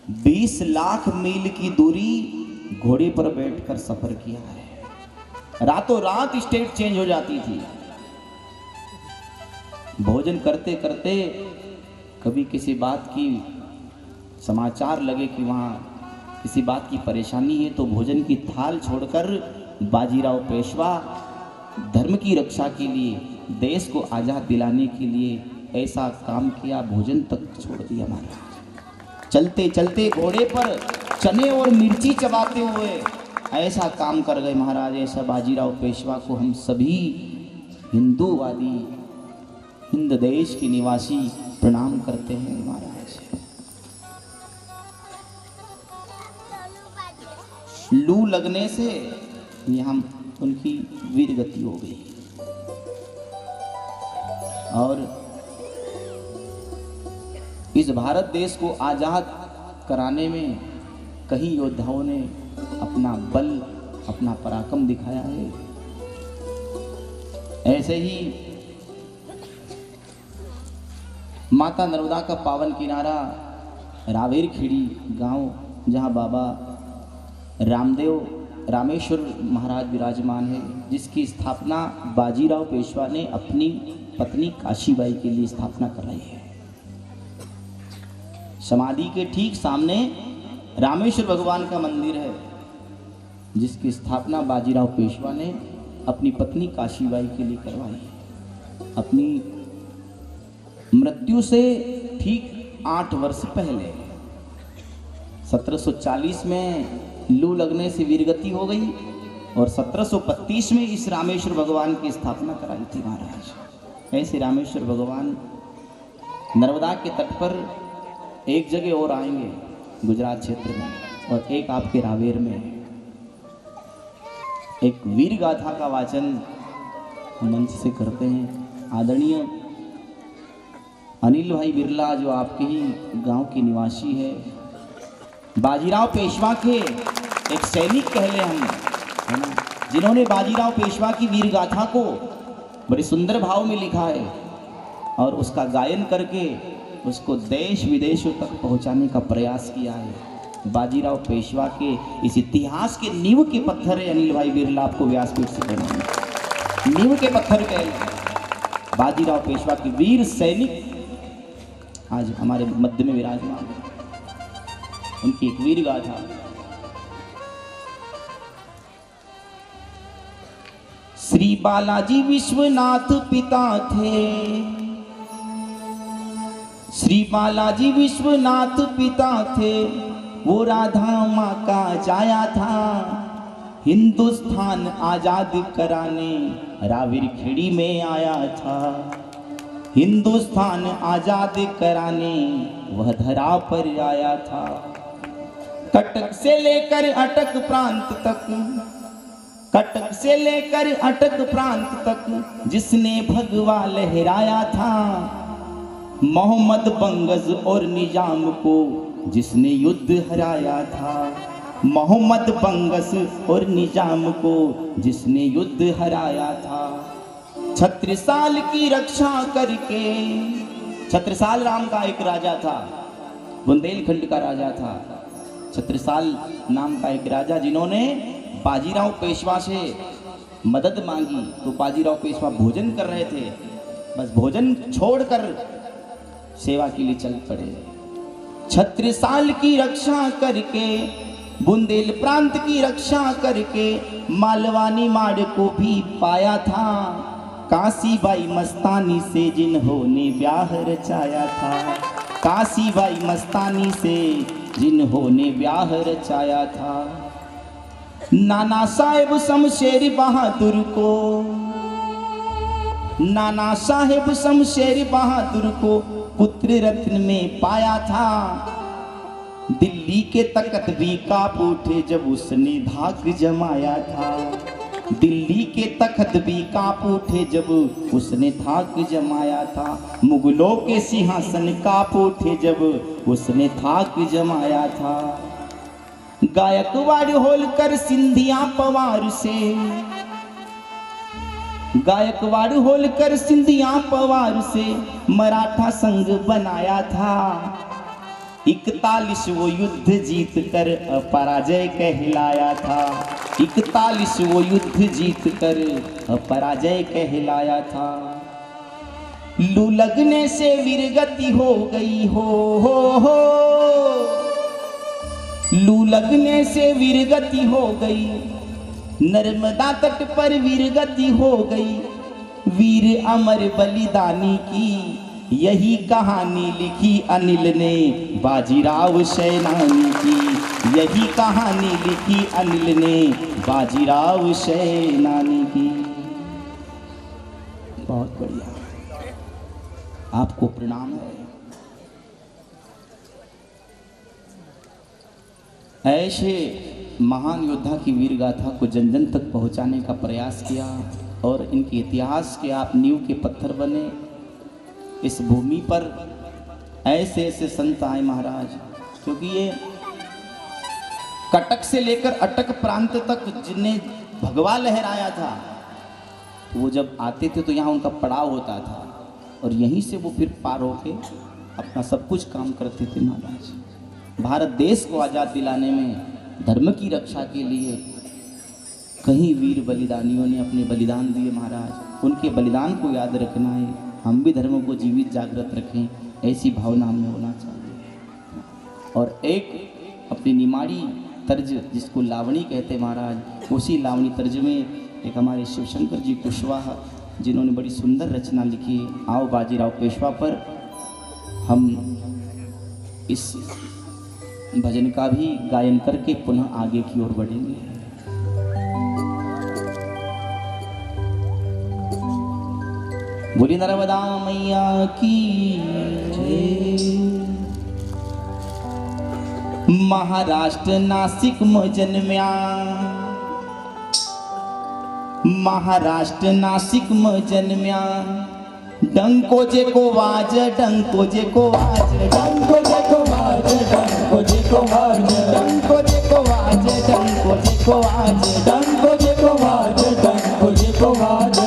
20 लाख मील की दूरी घोड़े पर बैठकर सफर किया है। रातों रात स्टेट चेंज हो जाती थी। भोजन करते करते कभी किसी बात की समाचार लगे कि वहाँ किसी बात की परेशानी है, तो भोजन की थाल छोड़कर बाजीराव पेशवा धर्म की रक्षा के लिए, देश को आज़ाद दिलाने के लिए ऐसा काम किया, भोजन तक छोड़ दिया महाराज। चलते चलते घोड़े पर चने और मिर्ची चबाते हुए ऐसा काम कर गए महाराज। ऐसा बाजीराव पेशवा को हम सभी हिंदूवादी, हिंद देश के निवासी प्रणाम करते हैं महाराज। लू लगने से यहाँ उनकी वीरगति हो गई और इस भारत देश को आजाद कराने में कई योद्धाओं ने अपना बल, अपना पराक्रम दिखाया है। ऐसे ही माता नर्मदा का पावन किनारा रावेर खेड़ी गांव, जहां बाबा रामदेव रामेश्वर महाराज विराजमान है, जिसकी स्थापना बाजीराव पेशवा ने अपनी पत्नी काशीबाई के लिए स्थापना कराई है। समाधि के ठीक सामने रामेश्वर भगवान का मंदिर है, जिसकी स्थापना बाजीराव पेशवा ने अपनी पत्नी काशीबाई के लिए करवाई है। अपनी मृत्यु से ठीक 8 वर्ष पहले 1740 में लू लगने से वीरगति हो गई और 1735 में इस रामेश्वर भगवान की स्थापना कराई थी महाराज। ऐसे रामेश्वर भगवान नर्मदा के तट पर एक जगह और आएंगे गुजरात क्षेत्र में, और एक आपके रावेर में। एक वीर गाथा का वाचन मंच से करते हैं आदरणीय अनिल भाई बिरला, जो आपके ही गांव के निवासी है। बाजीराव पेशवा के एक सैनिक कह ले हम, है ना, जिन्होंने बाजीराव पेशवा की वीर गाथा को बड़े सुंदर भाव में लिखा है और उसका गायन करके उसको देश विदेशों तक पहुंचाने का प्रयास किया है। बाजीराव पेशवा के इस इतिहास के नींव के पत्थर है अनिल भाई बिरला, आपको व्यासपीठ से कहना, नींव के पत्थर कह बाजीराव पेशवा के वीर सैनिक आज हमारे मध्य में विराजमान है। उनकी एक वीर गाथा। श्री बालाजी विश्वनाथ पिता थे, श्री बालाजी विश्वनाथ पिता थे, वो राधा माँ का जाया था। हिंदुस्तान आजाद कराने रावेर खेड़ी में आया था। हिंदुस्तान आजाद कराने वह धरा पर आया था। कटक से लेकर अटक प्रांत तक, कटक से लेकर अटक प्रांत तक जिसने भगवा लहराया था। मोहम्मद बंगज और निजाम को जिसने युद्ध हराया था। मोहम्मद बंगस और निजाम को जिसने युद्ध हराया था। छत्रसाल की रक्षा करके, छत्रसाल नाम का एक राजा था, बुंदेलखंड का राजा था। छत्रसाल नाम का एक राजा, जिन्होंने बाजीराव पेशवा से मदद मांगी, तो बाजीराव पेशवा भोजन कर रहे थे, बस भोजन छोड़कर सेवा के लिए चल पड़े। छत्रसाल की रक्षा करके, बुंदेल प्रांत की रक्षा करके मालवानी माड़ को भी पाया था। काशीबाई मस्तानी से जिन्होंने ब्याह रचाया था। काशीबाई मस्तानी से जिन्होंने ब्याह रचाया था। नाना साहेब शमशेर बहादुर को, नाना साहेब शमशेर बहादुर को पुत्र रत्न में पाया था। दिल्ली के तख्त भी कांप उठे जब उसने धाक जमाया था। दिल्ली के तख्त भी कांप उठे जब उसने धाक जमाया था। मुगलों के सिंहासन कांप उठे जब उसने धाक जमाया था। गायकवाड़ होलकर सिंधिया पवार से, गायकवाड़ होलकर सिंधिया पवार से मराठा संघ बनाया था। 41 वो युद्ध जीत कर अपराजय कहलाया था। 41 वो युद्ध जीत कर अपराजय कहलाया था। लू लगने से वीरगति हो गई हो। लू लगने से वीरगति हो गई, नर्मदा तट पर वीरगति हो गई। वीर अमर बलिदानी की यही कहानी लिखी अनिल ने बाजीराव सेनानी की। यही कहानी लिखी अनिल ने बाजीराव सेनानी की। बहुत बढ़िया, आपको प्रणाम है। ऐसे महान योद्धा की वीर गाथा को जन जन तक पहुंचाने का प्रयास किया और इनके इतिहास के आप नींव के पत्थर बने। इस भूमि पर ऐसे ऐसे संत आए महाराज, क्योंकि ये कटक से लेकर अटक प्रांत तक जिन्हें भगवा लहराया था, वो जब आते थे तो यहाँ उनका पड़ाव होता था और यहीं से वो फिर पार होके अपना सब कुछ काम करते थे महाराज। भारत देश को आज़ाद दिलाने में, धर्म की रक्षा के लिए कई वीर बलिदानियों ने अपने बलिदान दिए महाराज। उनके बलिदान को याद रखना है, हम भी धर्म को जीवित जागृत रखें, ऐसी भावना हमें होना चाहिए। और एक अपनी निमाड़ी तर्ज जिसको लावणी कहते महाराज, उसी लावणी तर्ज में एक हमारे शिवशंकर जी कुशवाहा जिन्होंने बड़ी सुंदर रचना लिखी है। आओ बाजीराव पेशवा पर हम इस भजन का भी गायन करके पुनः आगे की ओर बढ़ेंगे। बोली नर्मदा मैया की जय। महाराष्ट्र नासिक में जन्म्या, महाराष्ट्र नासिक में जन्म्या। डंको जे को वाज, डंको जे को वाज, डंको जे को वाज, डंको जे को वाज, डंको जे को वाज, डंको जे को वाज, डंको जे को वाज, डंको जे को वाज।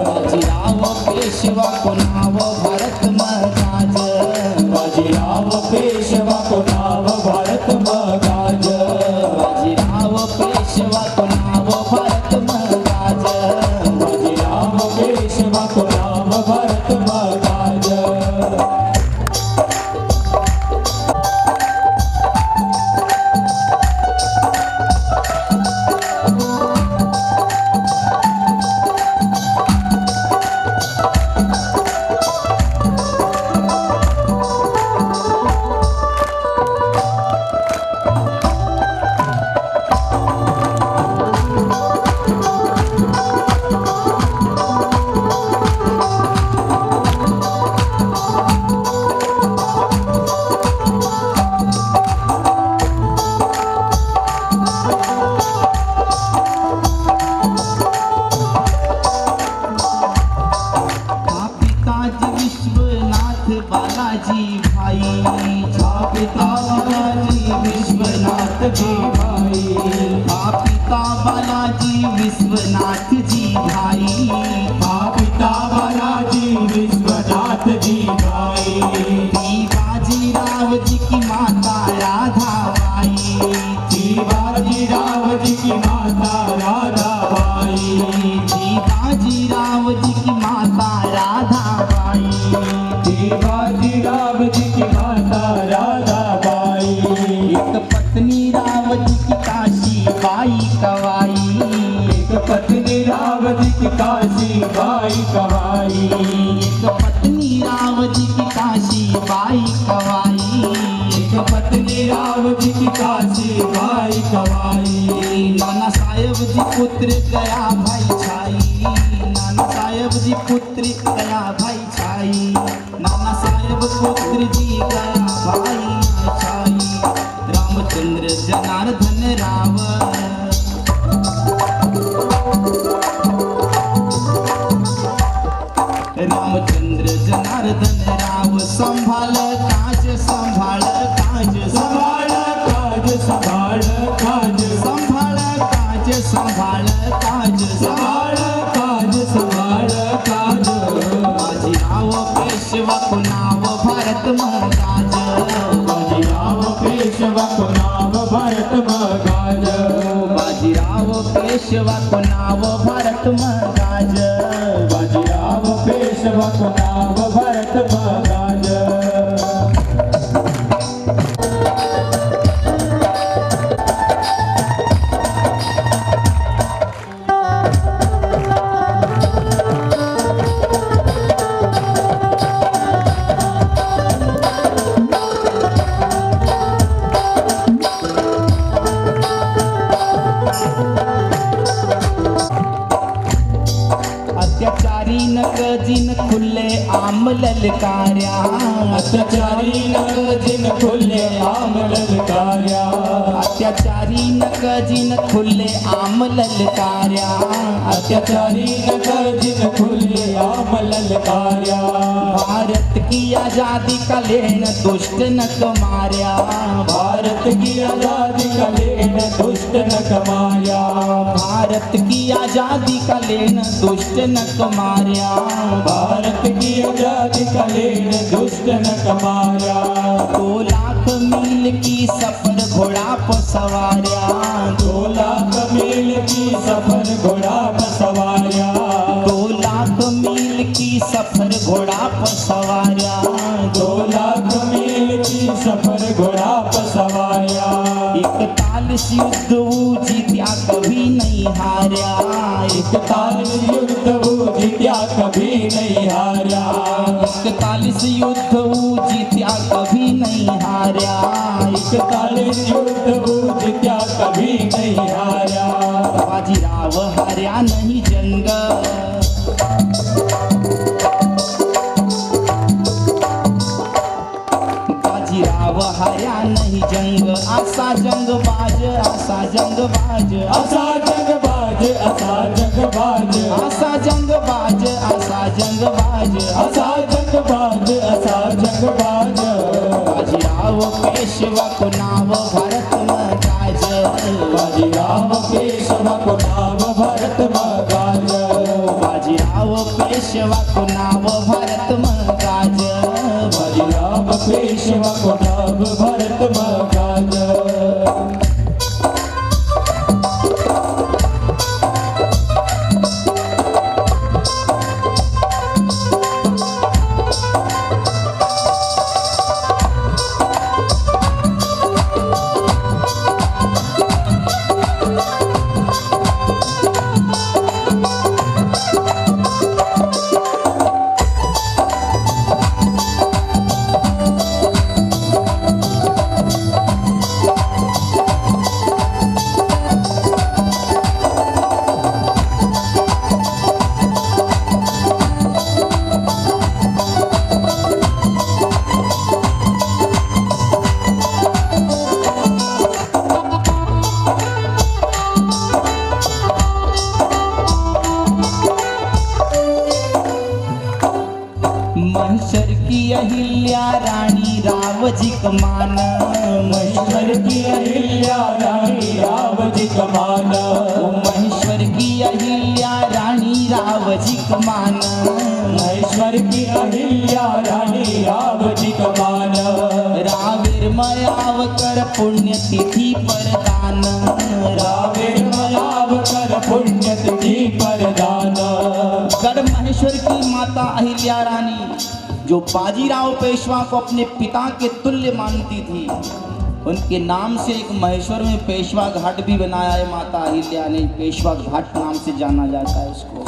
बाजीराव पेशवा को नाव भारत में गाज, बाजीराव पेशवा को नाव भारत में गाज, बाजीराव पेशवा को नाव भारत में गाज, बाजीराव पेशवा को नाव भारत में गाज। बालाजी भाई, पिता बालाजी विश्वनाथ जी भाई, पिता बालाजी विश्वनाथ जी भाई, पिता बालाजी विश्वनाथ जी भाई। बाजीराव जी की माता राधा बाई, बाजीराव जी की माता राधा बाई, बाजीराव जी की माता राधा बाई, बाजीराव जी की माता राधा बाई। एक पत्नी राव जी की काशी बाई कवाई, एक पत्नी राव जी की काशी बाई कवाई, एक पत्नी राव जी की काशी बाई कवाई, एक पत्नी राव जी की काशी बाई कवाई। नाना साहेब जी पुत्र गया भाई छाई, नाना साहेब जी पुत्र गया भाई छाई, नाना साहेब पुत्र जी गया भाई छाई। रामचंद्र जनार्दन राव, रामचंद्र जनार्दन राव। संभाल काज, संभाल काज, संभाल काज, संभाल काज, संभाल काज, संभाल काज, संभाल काज, संभाल काज। बाजीराव पेशवा को नाव भारत में गाज, बाजीराव को नाव भरत मगाज, बाजीराव पेशवा को नाव भरत मगाज, बाजीराव पेशवा को नाव भरत मगाज। अत्याचारी नक जिन खुले आम ललकार्या, अत्याचारी नक जिन खुले आम ललकार्या, अत्याचारी नक जिन खुले आम ललकार्या, अत्याचारी नक जिन खुले आम ललकार्या। भारत की आजादी का लेन दुष्ट नक मार्या, भारत की आजादी का लेन दुष्ट न कमाया, भारत की आजादी का लेन दुष्ट नक मार्या, भारत की आजादी का लेन दुष्ट न कमाया। 2 लाख मील की सफर घोड़ा पर सवार्या, 2 लाख मील की सफर घोड़ा पर सवारिया, 2 लाख मील की सफर घोड़ा पर सवार्या, 2 लाख मील की सफर घोड़ा पर सवारिया। 41 युद्ध वो जीत्या कभी नहीं हार्या, 41 युद्ध वो जीत्या कभी नहीं हारा, 41 युद्ध वो जीत्या कभी नहीं हार्या, 41 युद्ध वो जीत्या कभी नहीं हारा। बाजीराव हार्या नहीं जंग, बाजीराव हार्या नहीं जंग, आसा जंग बाज, आसा जंग बाज, असा जंग बाज, असा जंग बाज, आसा जंग बाज, आसा जंग बाज, असा जंग बाज, असा जंग बाज। बाजीराव पेशवा को नाव भारत मगाज, बाजीराव पेशवा को नाव भरत मगाज, बाजीराव पेशवा को नाव भारत मगाज, बाजीराव पेशवा को नाव भरत मगाज। महिषर की अहिल्या रानी राव जी कमान, महेश्वर की अहिल्या रानी राव जी कमान, महेश्वर की अहिल्या रानी राव जी कमान, महेश्वर की अहिल्या रानी राव जी कमान। रावीर मयाव कर पुण्यतिथि परदान, रावीर मयाव कर पुण्यतिथि परदान। गढ़ महेश्वर की माता अहिल्या रानी जो बाजीराव पेशवा को अपने पिता के तुल्य मानती थी, उनके नाम से एक महेश्वर में पेशवा घाट भी बनाया है। माता अहिल्या ने पेशवा घाट नाम से जाना जाता है इसको।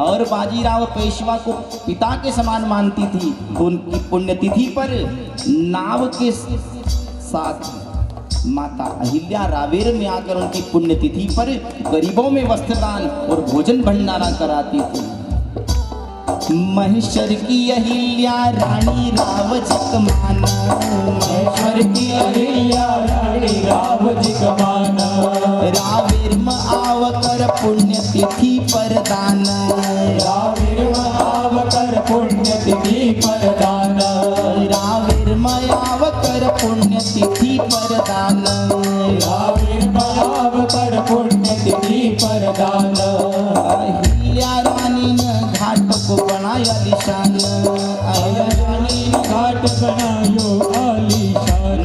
और बाजीराव पेशवा को पिता के समान मानती थी, तो उनकी पुण्यतिथि पर नाव के साथ माता अहिल्या रावेर में आकर उनकी पुण्यतिथि पर गरीबों में वस्त्रदान और भोजन भंडारा कराती थी। महेश्वर की अहिल्या रानी राव जी कमान, महेश्वर की अहिल्या रानी राव जी कमान। रावेर में आवकर पुण्यतिथि परदान, रावेर में आवकर पुण्यतिथि परदान। रावेर में आवकर पुण्यतिथि परदान, रावेर में आवकर पुण्यतिथि परदान। अहिल्या रानी ने घाट को बनाया आलीशान, अहिल्या रानी ने घाट बनायो आलीशान।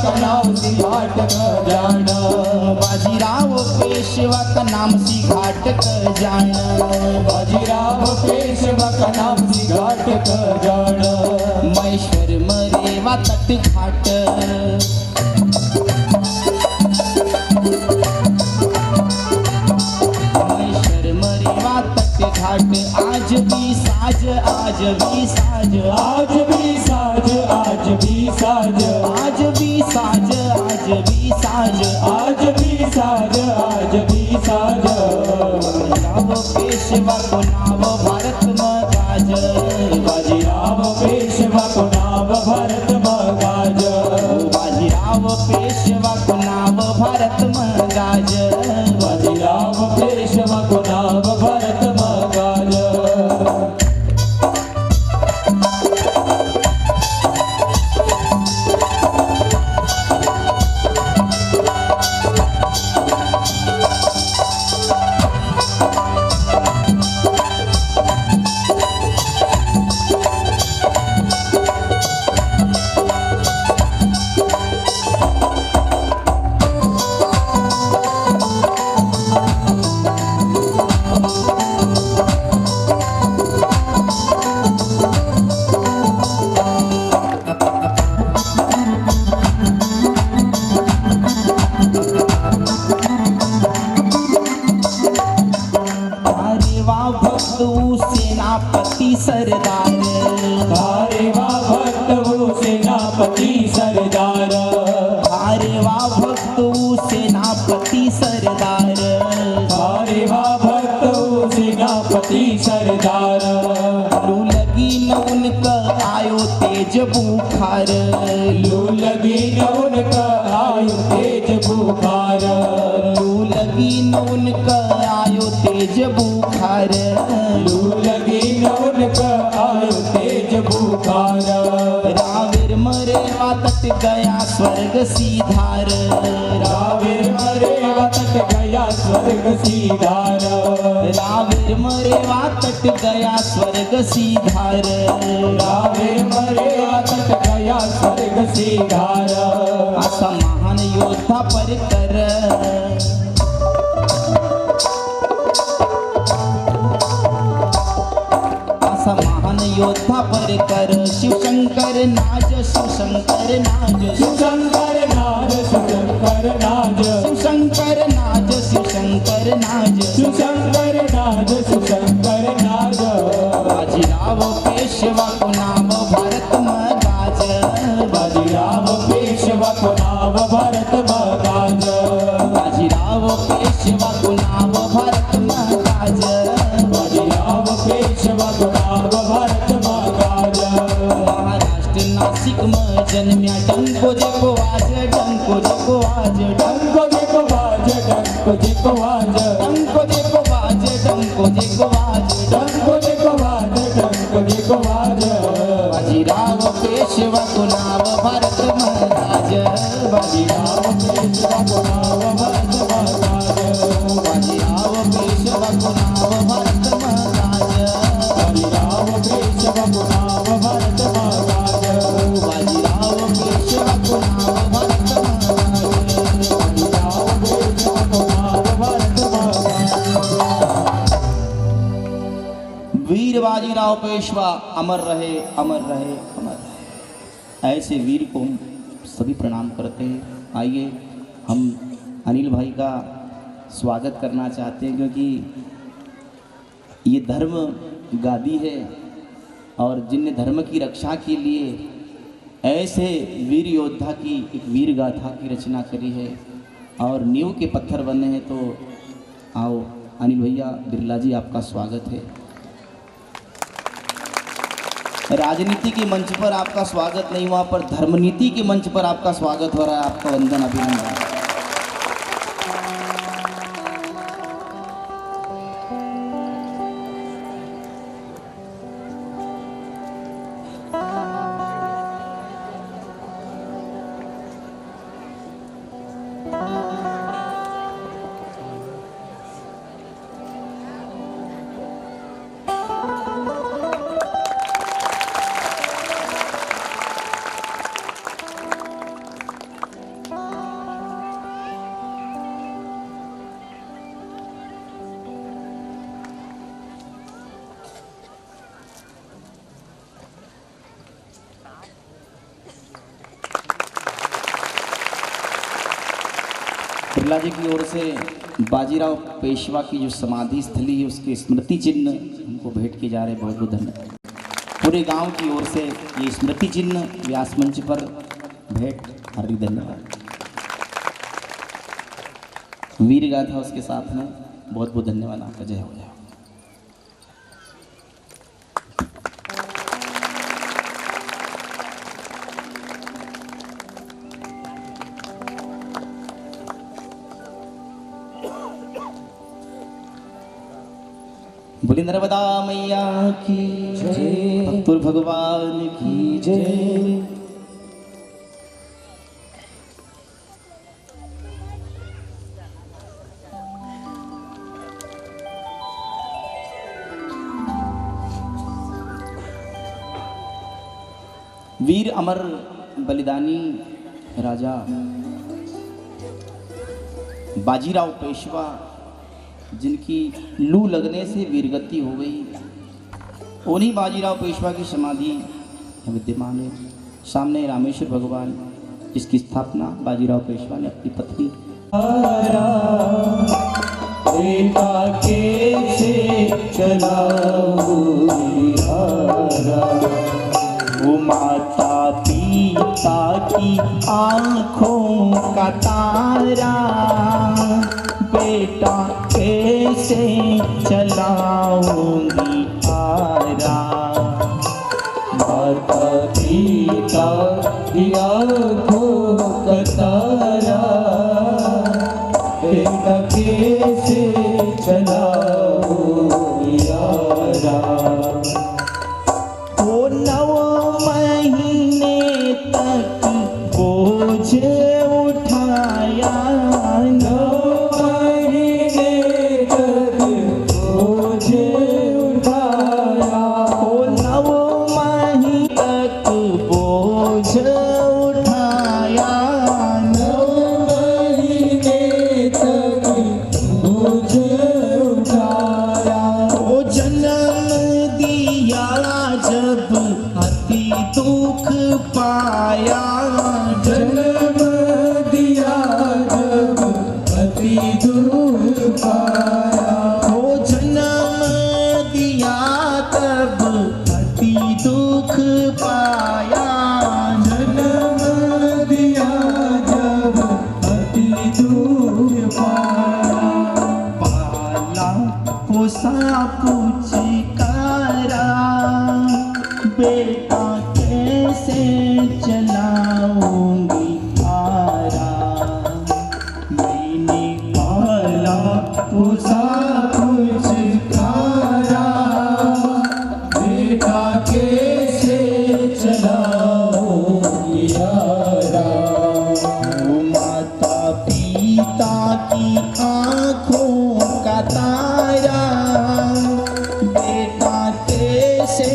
का नाम सी घाट का जान बाजीराव पेशवा का नाम सी घाट का जान बाजीराव पेशवा का नाम सी घाट का जान महेश्वर मरेवा तट घाट महेश्वर मरेवा तट घाट आज भी साज आज भी साज आज भी साज आज भी साज आज भी साज आज भी साज आज भी साज आज भी साज बाजीराव पेशवा को नाव भारत में गाज बाजीराव पेशवा को नाम भारत मगाज बाजीराव पेशवा को नाव भारत में गाज बाजीराव पेशवा को नाम भारत मगाज अरे वाह भक्त सेनापति सरदार अरे वाह भक्त वो सेनापति सरदार अरे वाह भक्त सेनापति सरदार अरे वाह भक्त वो सेनापति सरदार लू लगी न उनका आयो तेज बुखार लू लगी न उनका आयु तेज बुखार लू लगी न उनका आयो तेज बुखार लू लगी न उनका आयु तेज बुखार रावीर मरेवा तट गया स्वर्ग सीधार रावीर मरेवा तट गया स्वर्ग सीधार रावीर मरेवा तट गया स्वर्ग सीधार रावीर मरेवा तट गया स्वर्ग सीधार असा महान योद्धा पर कर असा महान योद्धा पर कर शिवशंकर नाज शिवशंकर नाज शिवशंकर नाज शिवशंकर नाज शिवशंकर नाज शिवशंकर नाज शिवशंकर नाज शिवशंकर नाज बाजीराव पेशवा को नाम भारत में गाज बाजीराव पेशवा को नाम भारत मगाज बाजीराव पेशवा को नाम भारत में गाज बाजीराव पेशवा को नाम भारत मगाज महाराष्ट्र नासिक में जन्म्या डंको जेको वाज डंको जेको वाज डंको जेको वाज डंको जेको वाज डंको जेको वाज डंको जेको वाज डंको जेको वाज डंको जेको वाज बाजीराव पेशवा को नाम भारत में गाज बाजीराव पेशवा को नाम भारत मगाज बाजीराव पेशवा को नाम भारत में गाज बाजीराव पेशवा को नाम भारत मगाज बाजीराव पेशवा को नाम भारत में गाज बाजीराव पेशवा को नाम भारत मगाज वीर बाजीराव पेशवा अमर रहे अमर रहे अमर रहे। ऐसे वीर को हम सभी प्रणाम करते हैं। आइए हम अनिल भाई का स्वागत करना चाहते हैं क्योंकि ये धर्म गादी है और जिनने धर्म की रक्षा के लिए ऐसे वीर योद्धा की एक वीर गाथा की रचना करी है और नींव के पत्थर बने हैं। तो आओ अनिल भैया बिरला जी आपका स्वागत है। राजनीति के मंच पर आपका स्वागत नहीं हुआ पर धर्मनीति के मंच पर आपका स्वागत हो रहा है। आपका वंदन अभिनंदन। बिरला जी की ओर से बाजीराव पेशवा की जो समाधि स्थली है उसके स्मृति चिन्ह हमको भेंट किए जा रहे हैं। बहुत बहुत धन्यवाद। पूरे गांव की ओर से ये स्मृति चिन्ह व्यास मंच पर भेंट, हार्दिक धन्यवाद। वीर गाथा उसके साथ में, बहुत बहुत धन्यवाद आपका। जय हो, जय हो। बोली नर्मदा मैया की जय, भक्तुर भगवान की जय। वीर अमर बलिदानी राजा बाजीराव पेशवा, जिनकी लू लगने से वीरगति हो गई, उन्हीं बाजीराव पेशवा की समाधि विद्यमान है। सामने रामेश्वर भगवान, जिसकी स्थापना बाजीराव पेशवा ने अपनी पत्नी बेटा के से चलाओ वो माता पिता की आँखों का तारा, बेटा कैसे चलाऊंगी आरा। माता पिता की आँखों का तारा, बेटा कैसे चलाओ यारा। वो 9 महीने तक बोझ उठाया, 9 महीने तक बोझ उठाया। वो 9 महीने तक बोझ उठाया, 9 महीने तक बोझ उठाया। वो जन्म दिया जब अति दुख पाया, जन्म दिया जब अति दुख पाया। वो जन्म दिया तब अति दुख पाया, जन्म दिया जब अति दुख पाया। पाला पोसा पुचकारा, बेटा कैसे चलाऊंगी आरा। मैंने पाला पोसा पुचकारा, बेटा कैसे चलाओ यारा। वो माता पिता की आँखों का तारा, बेटा कैसे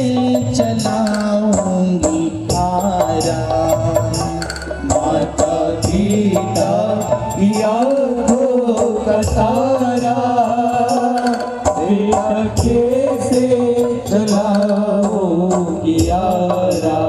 चलाऊंगी आरा। माता पिता की आँखों का तारा, बेटा कैसे चलाओ यारा।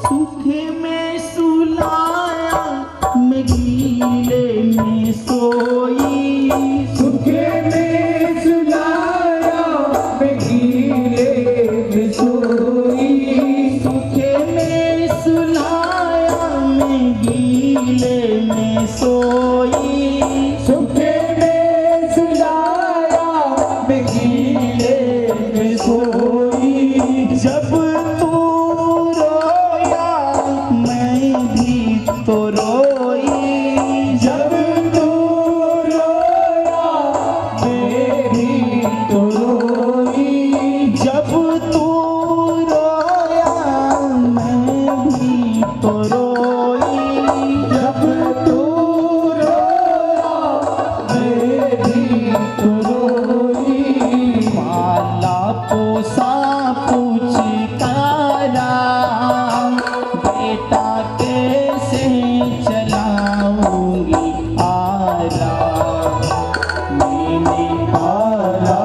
सूखे में सुलाया, मैं गीले में सोई, सुखे में सुलाया, मैं गीले में सोई। सूखे में सुलाया, मैं गीले में सोई। सुखे में सुलाया, मैं गीले भी तो रोई। माला पोसा पुचकारा, बेटा कैसे चलाऊंगी आरा। मैंने माला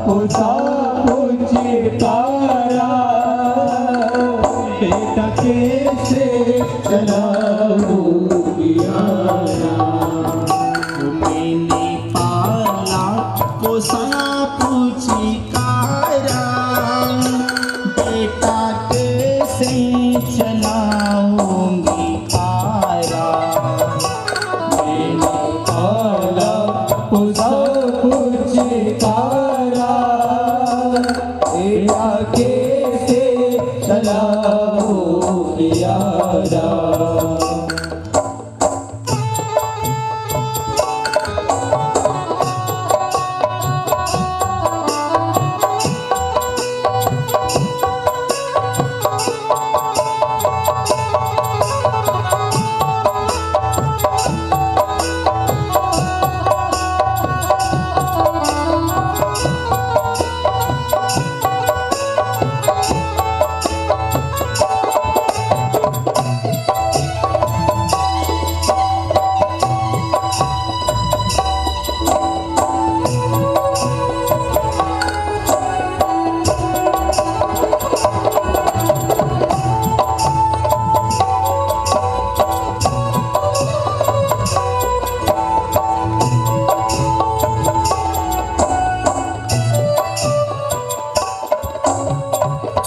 पोसा पुचकारा, बेटा कैसे चलाऊंगी आरा। मैंने पाला पोसा पुचकारा, बेटा कैसे चलाऊंगी आरा। मैंने पाला पोसा पुचकारा, बेटा कैसे चलाऊंगी आरा।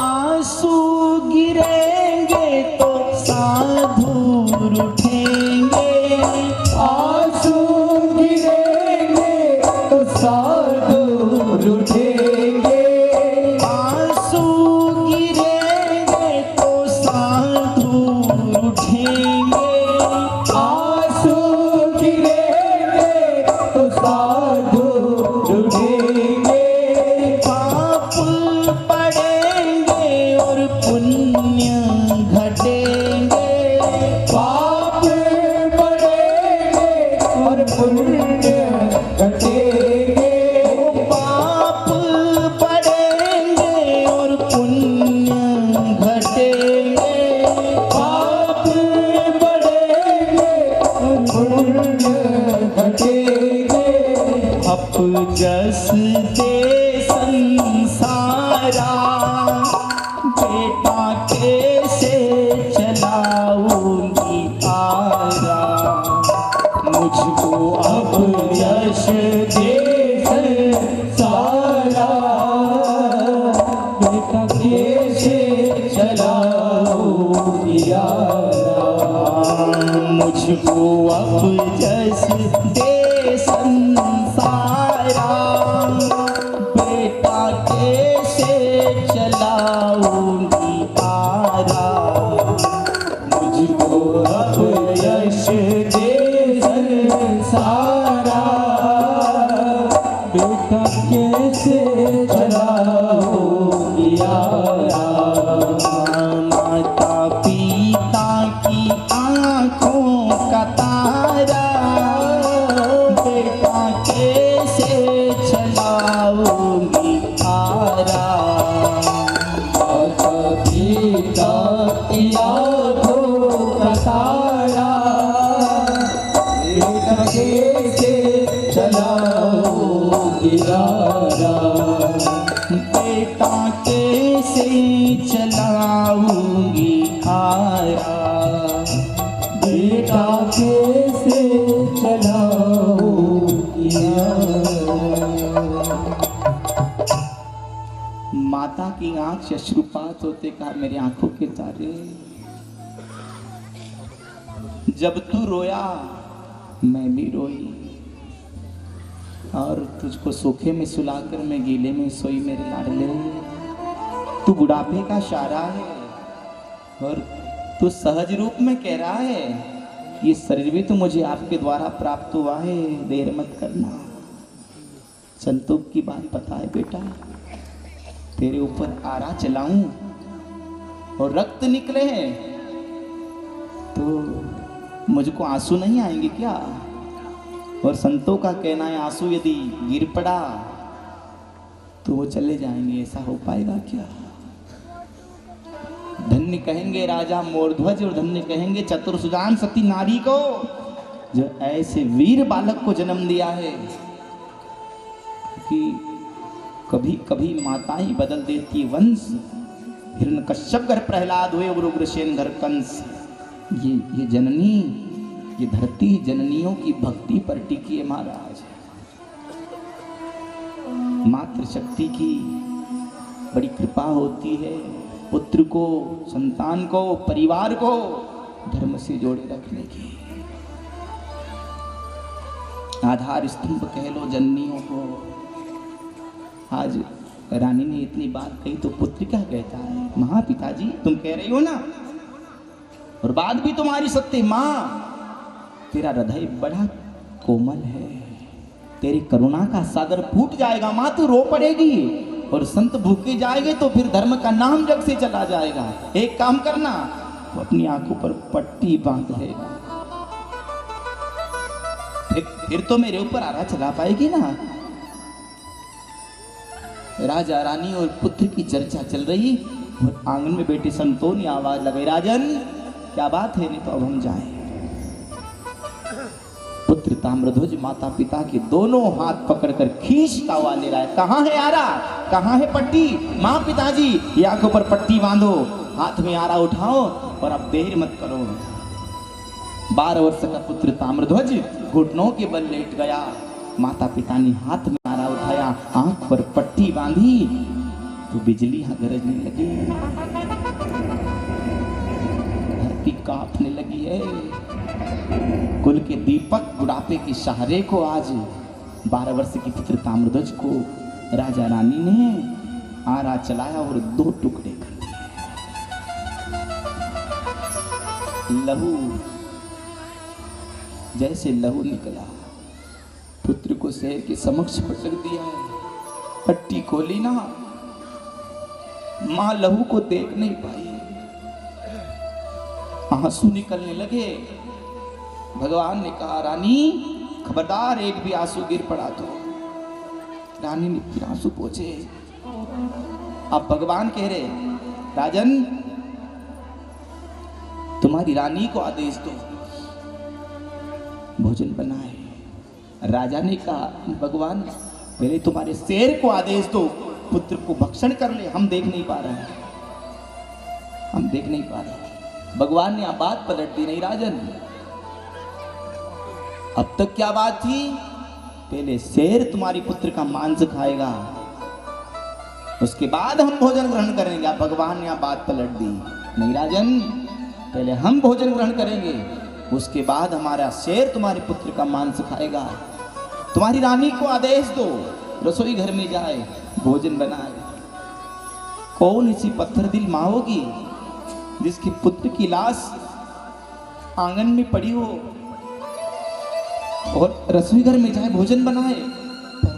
आंसू गिरेंगे तो साधु रूठेंगे, आंसू गिरेंगे तो साधु रूठेंगे। आंसू गिरेंगे तो साधु रूठेंगे। आंसू गिरेंगे तो साधु रूठेंगे। पाप पड़ेंगे और पुण्य घटेंगे, पाप बढ़ेंगे और पुण्य घटेंगे। पाप पड़ेंगे और पुण्य घटेंगे। पाप बढ़ेंगे और पुण्य घटेंगे। अप जस दे संसारा, बेटा कैसे चलाऊंगी आरा। मुझको अब यश दे सारा, बेटा कैसे चलाऊंगी आरा। मुझको अब जस दे संसारा, बेटा कैसे चलाऊंगी आरा। मुझको अब यश दे सारा, बेटा कैसे चलाऊंगी आरा। माता पिता की आंखों का तारा, बेटा कैसे चलाऊंगी आरा। माता पिता की आँखों का तारा, बेटा कैसे चलाऊंगी आरा। बेटा कैसे चलाऊंगी आरा। बेटा कैसे चलाऊंगी आरा। माता की आंख से अश्रुपात होते कहा, मेरी आंखों के तारे, जब तू रोया मैं भी रोई, और तुझको सोखे में सुलाकर मैं गीले में सोई मेरे लाडले। तू बुढ़ापे का इशारा है और तू सहज रूप में कह रहा है, ये शरीर भी तो मुझे आपके द्वारा प्राप्त हुआ है, देर मत करना। संतोष की बात पता है बेटा, तेरे ऊपर आरा चलाऊं और रक्त निकले हैं तो मुझको आंसू नहीं आएंगे क्या? और संतों का कहना है आंसू यदि गिर पड़ा तो वो चले जाएंगे। ऐसा हो पाएगा क्या? धन्य कहेंगे राजा मोरध्वज और धन्य कहेंगे चतुर सुजान सती नारी को जो ऐसे वीर बालक को जन्म दिया है। कि कभी कभी माताएं बदल देती वंश। हिरण्यकश्यप घर प्रहलाद हुए और उग्रसेन घर कंस। ये जननी, ये धरती जननियों की भक्ति पर टिकी है महाराज। मातृ शक्ति की बड़ी कृपा होती है पुत्र को, संतान को, परिवार को धर्म से जोड़े रखने की। आधार स्तंभ कह लो जननियों को। आज रानी ने इतनी बात कही तो पुत्र क्या कहता है? मां, पिताजी तुम कह रही हो ना, और बात भी तुम्हारी सत्य। मां, तेरा हृदय बड़ा कोमल है, तेरी करुणा का सागर फूट जाएगा। मां, तू रो पड़ेगी और संत भूखे जाएंगे तो फिर धर्म का नाम जग से चला जाएगा। एक काम करना, तो अपनी आंखों पर पट्टी बांध लेना, फिर तो मेरे ऊपर आरा चला पाएगी ना। राजा रानी और पुत्र की चर्चा चल रही और आंगन में बैठे संतों ने आवाज लगाई, राजन क्या बात है? नहीं तो अब हम जाएं। पुत्र ताम्रध्वज माता पिता के दोनों हाथ पकड़कर खींचता हुआ ले रहा है। कहाँ है आरा, कहाँ है पट्टी? माँ, पिताजी ये आंखों पर पट्टी बांधो, हाथ में आरा उठाओ और अब देर मत करो। 12 वर्ष का पुत्र ताम्रध्वज घुटनों के बल लेट गया। माता पिता ने हाथ में आरा उठाया, आंख पर पट्टी बांधी तो बिजलियां गरजने लगी, धरती कांपने लगी है। कुल के दीपक बुढ़ापे के सहारे को आज 12 वर्ष की पुत्र ताम्रध्वज को राजा रानी ने आरा चलाया और 2 टुकड़े कर दिए। लहू, जैसे लहू निकला, पुत्र को शेर के समक्ष पटक दिया। पट्टी खोली ना, मां लहू को देख नहीं पाई, आंसू निकलने लगे। भगवान ने कहा, रानी खबरदार, एक भी आंसू गिर पड़ा तो। रानी ने फिर आंसू पोंछे। अब भगवान कह रहे, राजन तुम्हारी रानी को आदेश दो भोजन बनाए। राजा ने कहा, भगवान पहले तुम्हारे शेर को आदेश दो पुत्र को भक्षण कर ले, हम देख नहीं पा रहे हैं, हम देख नहीं पा रहे। भगवान ने बात पलट दी, नहीं राजन, अब तक क्या बात थी? पहले शेर तुम्हारी पुत्र का मांस खाएगा, उसके बाद हम भोजन ग्रहण करेंगे। अब भगवान ने बात पलट दी, नहीं राजन, पहले हम भोजन ग्रहण करेंगे, उसके बाद हमारा शेर तुम्हारे पुत्र का मांस खाएगा। तुम्हारी रानी को आदेश दो रसोई घर में जाए, भोजन बनाए। कौन ऐसी पत्थर दिल माँ होगी जिसके पुत्र की लाश आंगन में पड़ी हो और रसोई घर में जाए भोजन बनाए? पर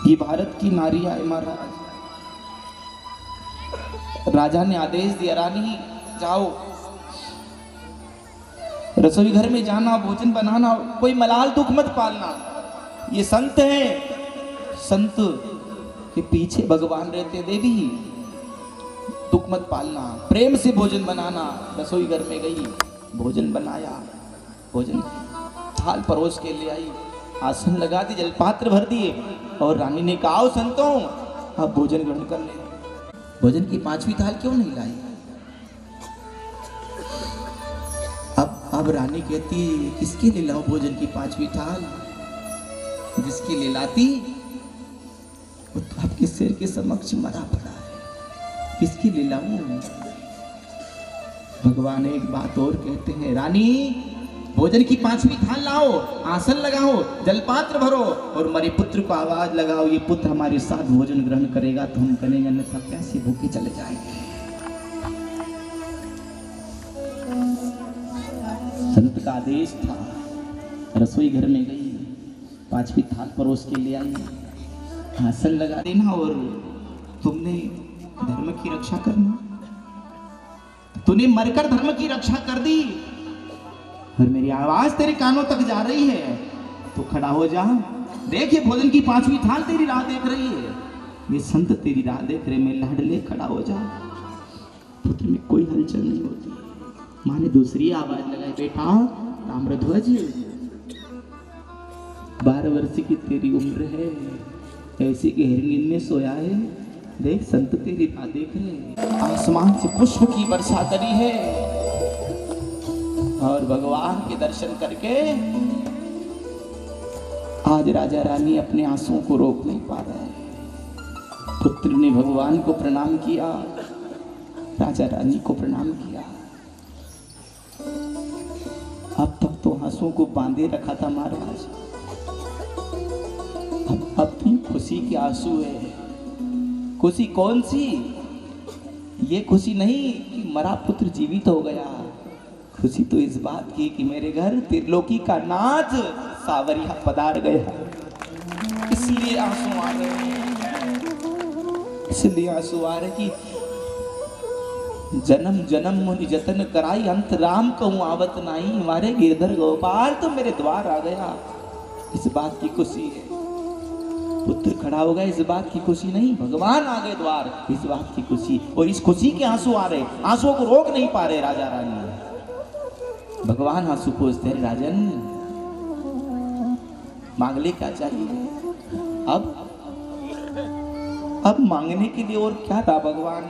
ये भारत की नारी है महाराज। राजा ने आदेश दिया, रानी जाओ रसोई घर में जाना, भोजन बनाना, कोई मलाल दुख मत पालना। ये संत है, संत के पीछे भगवान रहते, देवी दुख मत पालना, प्रेम से भोजन बनाना। रसोई घर में गई, भोजन बनाया, भोजन थाल परोस के ले आई, आसन लगा दी, जलपात्र भर दिए और रानी ने कहा, आओ संतों आप भोजन ग्रहण कर ले। भोजन की 5वीं थाल क्यों नहीं लाई? अब रानी कहती, किसके लिए लाओ भोजन की 5वीं थाल? जिसके लिए लाती वो तो आपके सिर के समक्ष मरा पड़ा है, किसके लिए लाऊं? भगवान एक बात और कहते हैं, रानी भोजन की 5वीं थाल लाओ, आसन लगाओ, जलपात्र भरो और हमारे पुत्र को आवाज लगाओ, ये पुत्र हमारे साथ भोजन ग्रहण करेगा तो हम करेंगे, अन्यथा कैसे भूखे चले जाएंगे। संत का आदेश था, रसोई घर में गई, 5वीं थाल परोस के ले आई, आसन लगा देना और तुमने धर्म की रक्षा करना। तूने मरकर धर्म की रक्षा कर दी, और मेरी आवाज तेरे कानों तक जा रही है तो खड़ा हो जा। देखिए भोजन की 5वीं थाल तेरी राह देख रही है, ये संत तेरी राह देख रहे। मैं लाडले खड़ा हो जा। पुत्र में कोई हलचल नहीं होती। माँ ने दूसरी आवाज लगाई, बेटा ताम्रध्वज 12 वर्ष की तेरी उम्र है, ऐसी गहरी नींद में सोया है। देख संत तेरी राह देख रहे। आसमान से पुष्प की वर्षा करी है और भगवान के दर्शन करके आज राजा रानी अपने आंसुओं को रोक नहीं पा रहे हैं। पुत्र ने भगवान को प्रणाम किया, राजा रानी को प्रणाम किया। अब तक तो आंसुओं को बांधे रखा था महाराज, अब भी खुशी के आंसू है। खुशी कौन सी? ये खुशी नहीं कि मरा पुत्र जीवित हो गया, खुशी तो इस बात की कि मेरे घर त्रिलोकी का नाच सावरिया पधार गया। इसलिए आंसू आ रहे, इसलिए आंसू आ रहे कि जन्म जन्म मुनि जतन कराई, अंत राम कहूँ आवत नाई। हमारे गिरधर गोपाल तो मेरे द्वार आ गया, इस बात की खुशी है। पुत्र खड़ा हो गया, इस बात की खुशी नहीं। भगवान आ गए द्वार, इस बात की खुशी। और इस खुशी के आंसू आ रहे, आंसुओं को रोक नहीं पा रहे राजा रानी। भगवान आंसू पूछते हैं, राजन मांग ले क्या चाहिए? अब मांगने के लिए और क्या था भगवान?